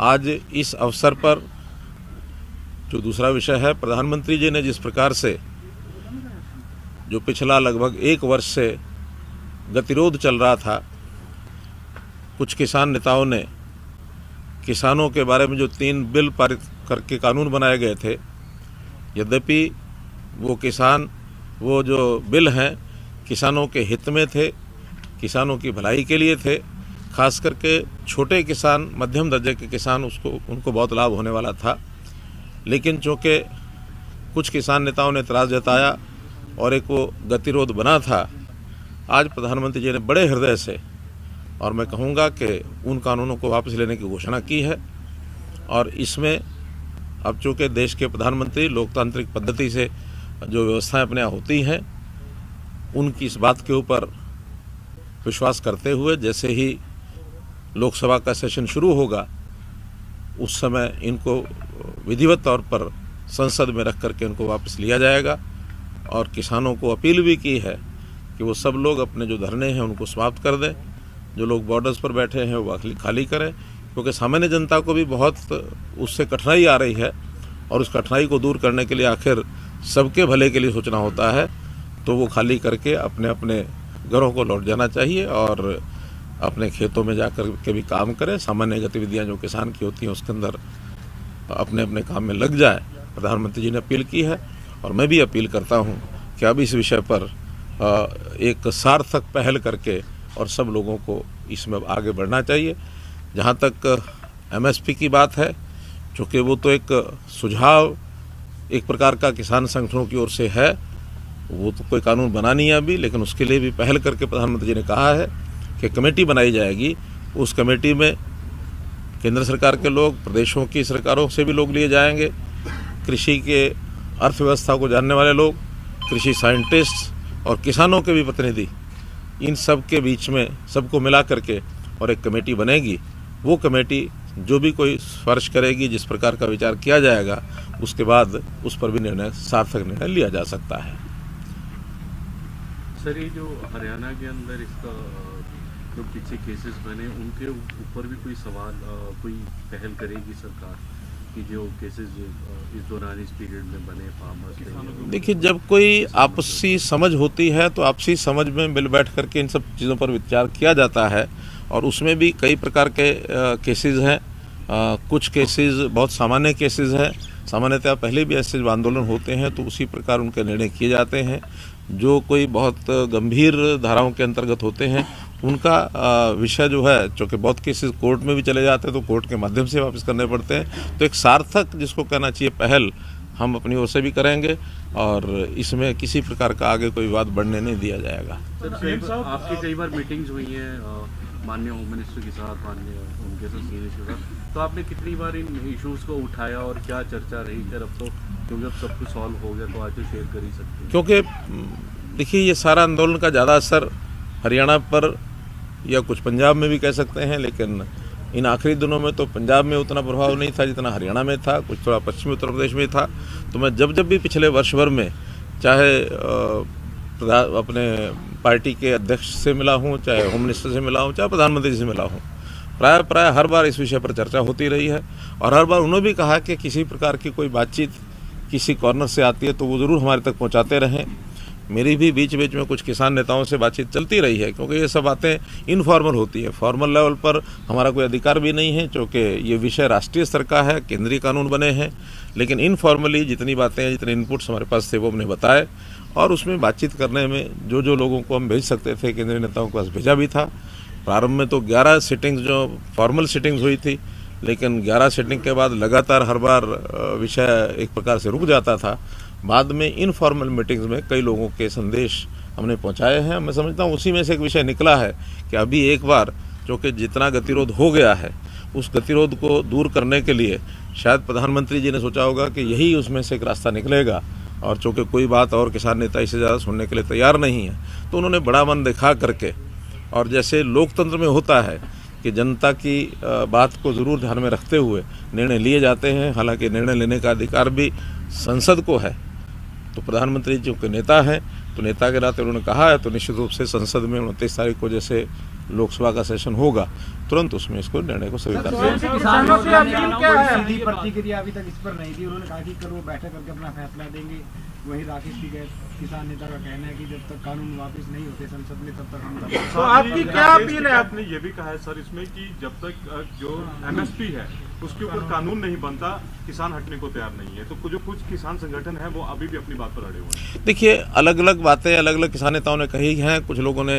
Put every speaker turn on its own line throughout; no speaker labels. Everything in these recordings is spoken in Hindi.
आज इस अवसर पर जो दूसरा विषय है, प्रधानमंत्री जी ने जिस प्रकार से जो पिछला लगभग 1 वर्ष से गतिरोध चल रहा था, कुछ किसान नेताओं ने किसानों के बारे में जो 3 बिल पारित करके कानून बनाए गए थे, यद्यपि वो जो बिल हैं किसानों के हित में थे, किसानों की भलाई के लिए थे, खास करके छोटे किसान, मध्यम दर्जे के किसान उनको बहुत लाभ होने वाला था। लेकिन चूँकि कुछ किसान नेताओं ने एतराज़ जताया और एक वो गतिरोध बना था, आज प्रधानमंत्री जी ने बड़े हृदय से, और मैं कहूँगा कि उन कानूनों को वापस लेने की घोषणा की है। और इसमें अब चूँकि देश के प्रधानमंत्री लोकतांत्रिक पद्धति से जो व्यवस्थाएं अपने यहाँ होती हैं, उनकी इस बात के ऊपर विश्वास करते हुए जैसे ही लोकसभा का सेशन शुरू होगा, उस समय इनको विधिवत तौर पर संसद में रख करके इनको वापस लिया जाएगा। और किसानों को अपील भी की है कि वो सब लोग अपने जो धरने हैं उनको समाप्त कर दें, जो लोग बॉर्डर्स पर बैठे हैं वो खाली करें, क्योंकि सामान्य जनता को भी बहुत उससे कठिनाई आ रही है और उस कठिनाई को दूर करने के लिए आखिर सबके भले के लिए सोचना होता है, तो वो खाली करके अपने अपने घरों को लौट जाना चाहिए और अपने खेतों में जाकर के भी काम करें। सामान्य गतिविधियां जो किसान की होती हैं उसके अंदर अपने अपने काम में लग जाए, प्रधानमंत्री जी ने अपील की है। और मैं भी अपील करता हूं कि अब इस विषय पर एक सार्थक पहल करके और सब लोगों को इसमें आगे बढ़ना चाहिए। जहां तक MSP की बात है, चूँकि वो तो एक सुझाव एक प्रकार का किसान संगठनों की ओर से है, वो तो कोई कानून बना नहीं है अभी, लेकिन उसके लिए भी पहल करके प्रधानमंत्री जी ने कहा है कि कमेटी बनाई जाएगी। उस कमेटी में केंद्र सरकार के लोग, प्रदेशों की सरकारों से भी लोग लिए जाएंगे, कृषि के अर्थव्यवस्था को जानने वाले लोग, कृषि साइंटिस्ट और किसानों के भी प्रतिनिधि, इन सब के बीच में सबको मिला करके और एक कमेटी बनेगी। वो कमेटी जो भी कोई सिफारिश करेगी, जिस प्रकार का विचार किया जाएगा, उसके बाद उस पर भी सार्थक निर्णय लिया जा सकता है।
सर, ये जो हरियाणा के अंदर इसका जो पीछे केसेस बने, उनके ऊपर भी कोई सवाल, कोई पहल करेगी सरकार कि जो केसेस इस दौरान इस पीरियड में बने फार्मर्स?
देखिए, जब कोई आपसी समझ होती है तो आपसी समझ में मिल बैठ करके इन सब चीज़ों पर विचार किया जाता है। और उसमें भी कई प्रकार के केसेस हैं। कुछ केसेस बहुत सामान्य केसेस हैं, सामान्यतः पहले भी ऐसे आंदोलन होते हैं तो उसी प्रकार उनके निर्णय किए जाते हैं। जो कोई बहुत गंभीर धाराओं के अंतर्गत होते हैं, उनका विषय जो है, चूँकि बहुत केसेस कोर्ट में भी चले जाते हैं तो कोर्ट के माध्यम से वापस करने पड़ते हैं। तो एक सार्थक, जिसको कहना चाहिए, पहल हम अपनी ओर से भी करेंगे और इसमें किसी प्रकार का आगे कोई विवाद बढ़ने नहीं दिया जाएगा।
सर, आपकी कई बार मीटिंग्स हुई हैं माननीय होम मिनिस्टर के साथ, माननीय उनके साथ, तो आपने कितनी बार इन इश्यूज़ को उठाया और क्या चर्चा रही? फिर अब तो क्योंकि अब सब कुछ सॉल्व हो गया तो आज तो शेयर कर ही सकते हैं।
क्योंकि देखिए, ये सारा आंदोलन का ज़्यादा असर हरियाणा पर या कुछ पंजाब में भी कह सकते हैं, लेकिन इन आखिरी दिनों में तो पंजाब में उतना प्रभाव नहीं था जितना हरियाणा में था, कुछ थोड़ा पश्चिमी उत्तर प्रदेश में था। तो मैं जब भी पिछले वर्ष भर में चाहे अपने पार्टी के अध्यक्ष से मिला हूँ, चाहे होम मिनिस्टर से मिला हूँ, चाहे प्रधानमंत्री से मिला हूँ, प्राय हर बार इस विषय पर चर्चा होती रही है। और हर बार उन्होंने भी कहा कि किसी प्रकार की कोई बातचीत किसी कॉर्नर से आती है तो वो ज़रूर हमारे तक पहुँचाते रहें। मेरी भी बीच बीच में कुछ किसान नेताओं से बातचीत चलती रही है, क्योंकि ये सब बातें इनफॉर्मल होती है। फॉर्मल लेवल पर हमारा कोई अधिकार भी नहीं है, क्योंकि ये विषय राष्ट्रीय स्तर का है, केंद्रीय कानून बने हैं। लेकिन इनफॉर्मली जितनी बातें, जितने इनपुट्स हमारे पास थे वो हमने बताए, और उसमें बातचीत करने में जो लोगों को हम भेज सकते थे केंद्रीय नेताओं के पास भेजा भी था। प्रारंभ में तो 11 सिटिंग्स जो फॉर्मल सिटिंग्स हुई थी, लेकिन 11 सिटिंग के बाद लगातार हर बार विषय एक प्रकार से रुक जाता था। बाद में इनफॉर्मल मीटिंग्स में कई लोगों के संदेश हमने पहुंचाए हैं। मैं समझता हूं उसी में से एक विषय निकला है कि अभी एक बार, क्योंकि जितना गतिरोध हो गया है, उस गतिरोध को दूर करने के लिए शायद प्रधानमंत्री जी ने सोचा होगा कि यही उसमें से एक रास्ता निकलेगा। और चूँकि कोई बात और किसान नेता इससे ज़्यादा सुनने के लिए तैयार नहीं है, तो उन्होंने बड़ा मन दिखा करके, और जैसे लोकतंत्र में होता है कि जनता की बात को ज़रूर ध्यान में रखते हुए निर्णय लिए जाते हैं, हालांकि निर्णय लेने का अधिकार भी संसद को है। तो प्रधानमंत्री जी के नेता हैं, तो नेता के नाते उन्होंने कहा है, तो निश्चित रूप से संसद में 29 तारीख को जैसे लोकसभा का सेशन होगा तुरंत उसमें इसको निर्णय को स्वीकार किया।
सीधी प्रतिक्रिया अभी तक इस पर नहीं थी। उन्होंने कहा कि कल वो बैठक करके अपना फैसला देंगे। वही राकेश टिकैत किसान नेता का कहना है कि जब तक कानून वापस नहीं होते संसद में तब तक हम
तो आपकी क्या अपील है? आपने ये भी कहा है सर इसमें कि जब तक जो एमएसपी है उसके ऊपर कानून नहीं बनता किसान हटने को तैयार नहीं है। तो जो कुछ किसान संगठन है वो अभी भी अपनी बात पर अड़े हुए हैं।
देखिए, अलग अलग बातें अलग अलग किसान नेताओं ने कही हैं। कुछ लोगों ने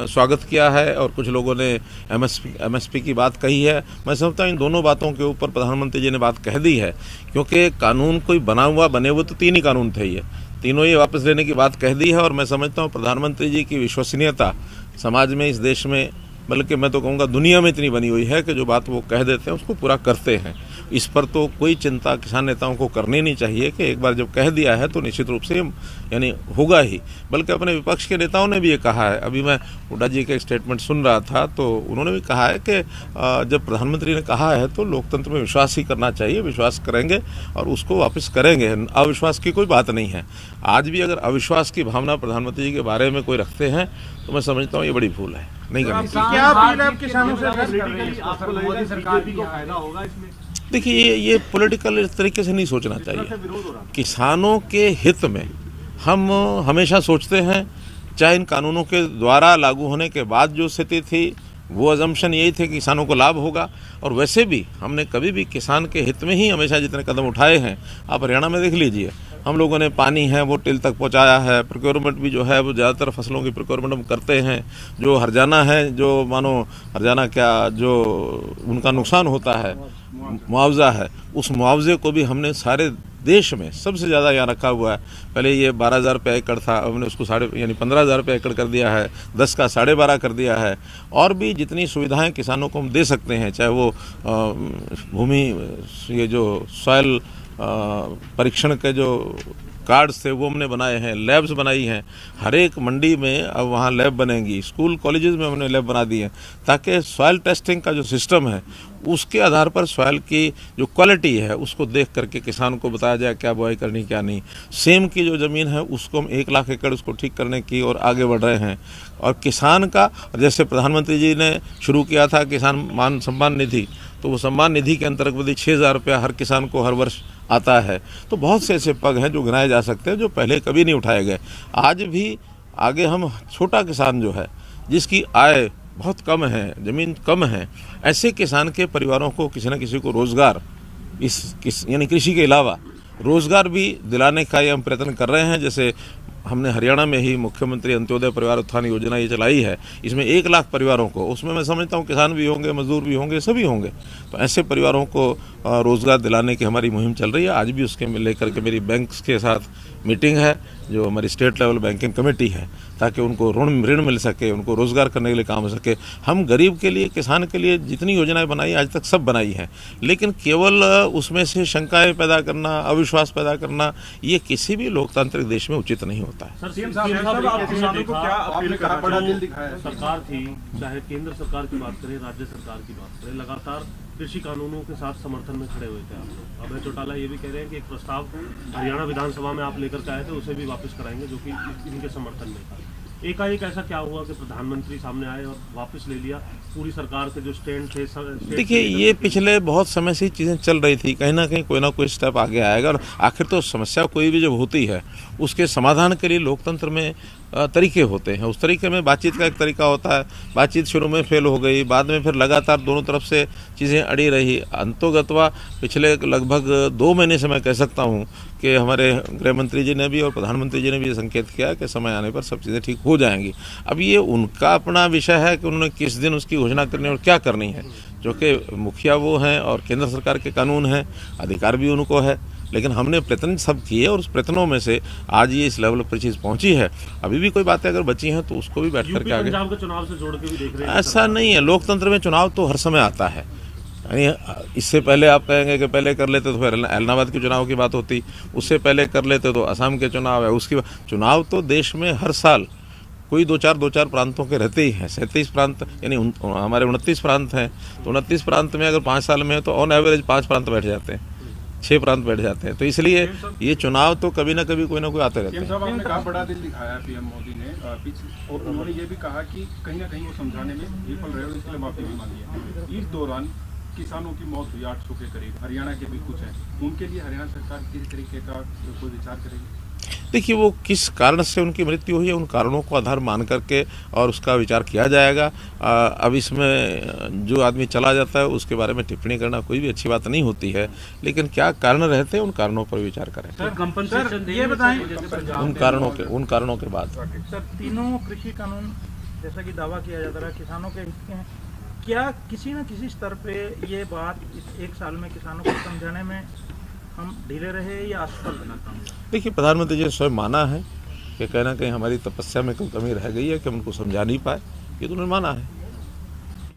स्वागत किया है और कुछ लोगों ने एमएसपी की बात कही है। मैं समझता हूँ इन दोनों बातों के ऊपर प्रधानमंत्री जी ने बात कह दी है, क्योंकि कानून कोई बने हुए तो 3 ही कानून थे, ये तीनों ही वापस लेने की बात कह दी है। और मैं समझता हूँ प्रधानमंत्री जी की विश्वसनीयता समाज में, इस देश में, बल्कि मैं तो कहूँगा दुनिया में इतनी बनी हुई है कि जो बात वो कह देते हैं उसको पूरा करते हैं। इस पर तो कोई चिंता किसान नेताओं को करनी नहीं चाहिए कि एक बार जब कह दिया है तो निश्चित रूप से यानी होगा ही। बल्कि अपने विपक्ष के नेताओं ने भी ये कहा है। अभी मैं हुड्डा जी का एक स्टेटमेंट सुन रहा था तो उन्होंने भी कहा है कि जब प्रधानमंत्री ने कहा है तो लोकतंत्र में विश्वास ही करना चाहिए, विश्वास करेंगे और उसको वापस करेंगे। अविश्वास की कोई बात नहीं है। आज भी अगर अविश्वास की भावना प्रधानमंत्री जी के बारे में कोई रखते हैं तो मैं समझता हूँ ये बड़ी भूल है, नहीं करनी चाहिए।
क्या अपील है किसानों से?
आपको मोदी सरकार को फायदा होगा इसमें?
देखिए, ये पॉलिटिकल इस तरीके से नहीं सोचना चाहिए। किसानों के हित में हम हमेशा सोचते हैं, चाहे इन कानूनों के द्वारा लागू होने के बाद जो स्थिति थी वो अजम्पशन यही थे कि किसानों को लाभ होगा। और वैसे भी हमने कभी भी किसान के हित में ही हमेशा जितने कदम उठाए हैं, आप हरियाणा में देख लीजिए, हम लोगों ने पानी है वो टिल तक पहुंचाया है। प्रोक्योरमेंट भी जो है वो ज़्यादातर फसलों की प्रोक्योरमेंट हम करते हैं। जो हरजाना है, जो मानो हरजाना क्या, जो उनका नुकसान होता है, मुआवजा है, उस मुआवजे को भी हमने सारे देश में सबसे ज़्यादा यहाँ रखा हुआ है। पहले ये 12,000 रुपये एकड़ था, हमने उसको 15,000 रुपये एकड़ कर दिया है, 10 का 12.5 कर दिया है। और भी जितनी सुविधाएं किसानों को हम दे सकते हैं, चाहे वो भूमि, ये जो सॉयल परीक्षण के जो कार्ड्स थे वो हमने बनाए हैं, लैब्स बनाई हैं। हर एक मंडी में अब वहाँ लैब बनेंगी, स्कूल कॉलेजेस में हमने लैब बना दी है, ताकि सॉयल टेस्टिंग का जो सिस्टम है उसके आधार पर सॉयल की जो क्वालिटी है उसको देख करके किसान को बताया जाए क्या बुआई करनी क्या नहीं। सेम की जो ज़मीन है उसको हम 1 लाख एकड़ उसको ठीक करने की और आगे बढ़ रहे हैं। और किसान का, जैसे प्रधानमंत्री जी ने शुरू किया था किसान मान सम्मान निधि, तो वो सम्मान निधि के अंतर्गत 6,000 रुपया हर किसान को हर वर्ष आता है। तो बहुत से ऐसे पग हैं जो गिनाए जा सकते हैं जो पहले कभी नहीं उठाए गए। आज भी आगे हम छोटा किसान जो है, जिसकी आय बहुत कम है, ज़मीन कम है, ऐसे किसान के परिवारों को किसी न किसी को रोज़गार यानी कृषि के अलावा रोज़गार भी दिलाने का ये हम प्रयत्न कर रहे हैं। जैसे हमने हरियाणा में ही मुख्यमंत्री अंत्योदय परिवार उत्थान योजना ये चलाई है, इसमें 1 लाख परिवारों को, उसमें मैं समझता हूँ किसान भी होंगे, मजदूर भी होंगे, सभी होंगे। तो ऐसे परिवारों को रोज़गार दिलाने की हमारी मुहिम चल रही है। आज भी उसके लेकर के मेरी बैंक्स के साथ मीटिंग है, जो हमारी स्टेट लेवल बैंकिंग कमेटी है, ताकि उनको ऋण मिल सके, उनको रोज़गार करने के लिए काम हो सके। हम गरीब के लिए, किसान के लिए जितनी योजनाएं बनाई आज तक सब बनाई हैं, लेकिन केवल उसमें से शंकाएं पैदा करना, अविश्वास पैदा करना, ये किसी भी लोकतांत्रिक देश में उचित नहीं होता है।
सरकार थी, चाहे केंद्र सरकार की बात करें, राज्य सरकार की बात करें, लगातार कृषि कानूनों के साथ समर्थन में खड़े हुए थे आप लोग। अभय चौटाला ये भी कह रहे हैं कि एक प्रस्ताव हरियाणा विधानसभा में आप लेकर के आए थे, उसे भी वापस कराएंगे, जो कि इनके समर्थन में था। एकाएक ऐसा क्या हुआ कि प्रधानमंत्री सामने आए और वापस ले लिया? पूरी सरकार के जो स्टैंड थे,
देखिए, ये पिछले बहुत समय से चीज़ें चल रही थी, कहीं ना कहीं कोई ना कोई स्टेप आगे आएगा। और आखिर तो समस्या कोई भी जब होती है उसके समाधान के लिए लोकतंत्र में तरीके होते हैं। उस तरीके में बातचीत का एक तरीका होता है। बातचीत शुरू में फेल हो गई, बाद में फिर लगातार दोनों तरफ से चीज़ें अड़ी रही। अंतोगत्वा पिछले लगभग 2 महीने से मैं कह सकता हूँ कि हमारे गृह मंत्री जी ने भी और प्रधानमंत्री जी ने भी ये संकेत किया कि समय आने पर सब चीज़ें ठीक हो जाएंगी। अब ये उनका अपना विषय है कि उन्होंने किस दिन उसकी घोषणा करनी है और क्या करनी है, जो कि मुखिया वो हैं और केंद्र सरकार के कानून हैं, अधिकार भी उनको है। लेकिन हमने प्रयत्न सब किए और उस प्रयत्नों में से आज ये इस लेवल पर चीज़ पहुंची है। अभी भी कोई बातें अगर बची हैं तो उसको भी बैठ करके आगे,
पंजाब के चुनाव से जोड़ के भी देख रहे हैं।
ऐसा नहीं है, लोकतंत्र में चुनाव तो हर समय आता है। यानी इससे पहले आप कहेंगे कि पहले कर लेते तो फिर इलाहाबाद के चुनाव की बात होती, उससे पहले कर लेते तो असम के चुनाव है, उसकी चुनाव तो देश में हर साल कोई 2-4 प्रांतों के रहते ही हैं। 37 प्रांत यानी हमारे 29 प्रांत हैं, तो 29 प्रांत में अगर 5 साल में है तो ऑन एवरेज 5 प्रांत बैठ जाते हैं। 6 प्रांत बैठ जाते हैं। तो इसलिए ये चुनाव तो कभी ना कभी कोई ना कोई आते रहते
सीएम
हैं।
साहब, आपने कहा बड़ा दिल दिखाया है पीएम मोदी ने और उन्होंने ये भी कहा कि कहीं ना कहीं वो समझाने में विफल रहे और इसके लिए माफी भी मांगी है। इस दौरान किसानों की मौत हुई 800 के करीब, हरियाणा के भी कुछ हैं, उनके लिए हरियाणा सरकार किस तरीके का कोई विचार करेगी?
देखिए, वो किस कारण से उनकी मृत्यु हुई है उन कारणों को आधार मान करके और उसका विचार किया जाएगा। अब इसमें जो आदमी चला जाता है उसके बारे में टिप्पणी करना कोई भी अच्छी बात नहीं होती है, लेकिन क्या कारण रहते हैं उन कारणों पर विचार करें।
कंपनसेशन
ये बताएं
उन कारणों के बाद
सर, तीनों कृषि कानून जैसा कि दावा किया जाता रहा किसानों के हित के हैं, क्या किसी न किसी स्तर पे ये बात इस 1 साल में किसानों को समझाने में हम ढीले रहे या असफल बना काम?
देखिए, प्रधानमंत्री जी ने स्वयं माना है कि कहीं ना कहीं हमारी तपस्या में कोई कमी रह गई है कि हम उनको समझा नहीं पाए, ये तो उन्होंने माना है।